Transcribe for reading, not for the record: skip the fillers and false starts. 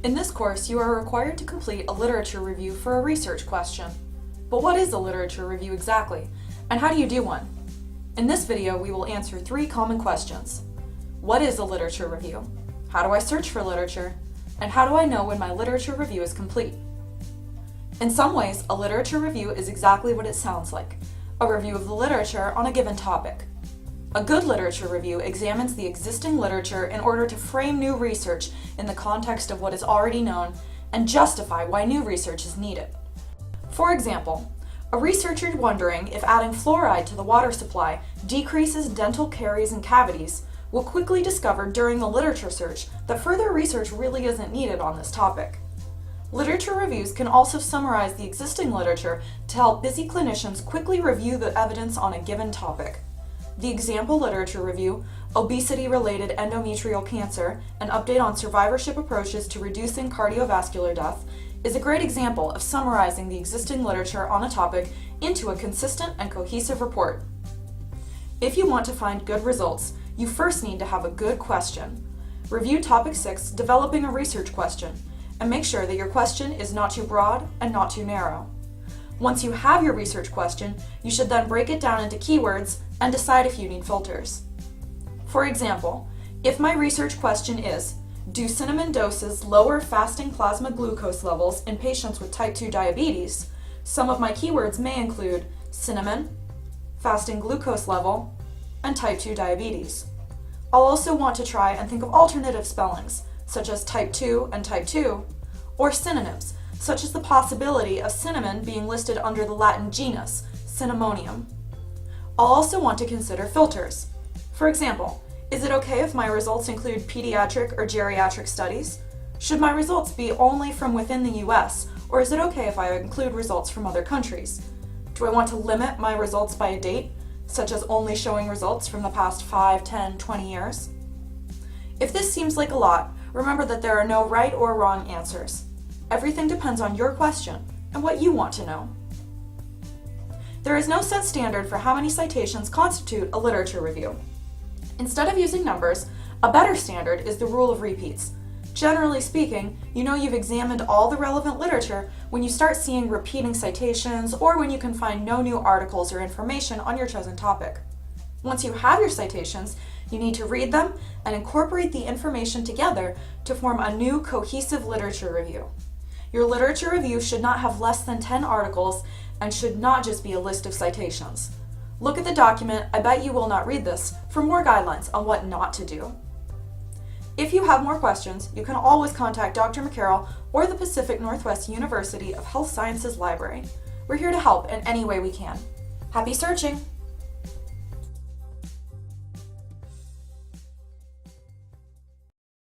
In this course, you are required to complete a literature review for a research question. But what is a literature review exactly, and how do you do one? In this video, we will answer 3 common questions. What is a literature review? How do I search for literature? And how do I know when my literature review is complete? In some ways, a literature review is exactly what it sounds like, a review of the literature on a given topic. A good literature review examines the existing literature in order to frame new research in the context of what is already known and justify why new research is needed. For example, a researcher wondering if adding fluoride to the water supply decreases dental caries and cavities will quickly discover during the literature search that further research really isn't needed on this topic. Literature reviews can also summarize the existing literature to help busy clinicians quickly review the evidence on a given topic. The example literature review, Obesity-Related Endometrial Cancer, an update on survivorship approaches to reducing cardiovascular death, is a great example of summarizing the existing literature on a topic into a consistent and cohesive report. If you want to find good results, you first need to have a good question. Review Topic 6, Developing a Research Question, and make sure that your question is not too broad and not too narrow. Once you have your research question, you should then break it down into keywords and decide if you need filters. For example, if my research question is, do cinnamon doses lower fasting plasma glucose levels in patients with type 2 diabetes, some of my keywords may include cinnamon, fasting glucose level, and type 2 diabetes. I'll also want to try and think of alternative spellings, such as type 2 and type 2, or synonyms, such as the possibility of cinnamon being listed under the Latin genus, Cinnamonium. I'll also want to consider filters. For example, is it okay if my results include pediatric or geriatric studies? Should my results be only from within the US, or is it okay if I include results from other countries? Do I want to limit my results by a date, such as only showing results from the past 5, 10, 20 years? If this seems like a lot, remember that there are no right or wrong answers. Everything depends on your question and what you want to know. There is no set standard for how many citations constitute a literature review. Instead of using numbers, a better standard is the rule of repeats. Generally speaking, you know you've examined all the relevant literature when you start seeing repeating citations or when you can find no new articles or information on your chosen topic. Once you have your citations, you need to read them and incorporate the information together to form a new cohesive literature review. Your literature review should not have less than 10 articles and should not just be a list of citations. Look at the document, I bet you will not read this, for more guidelines on what not to do. If you have more questions, you can always contact Dr. McCarroll or the Pacific Northwest University of Health Sciences Library. We're here to help in any way we can. Happy searching!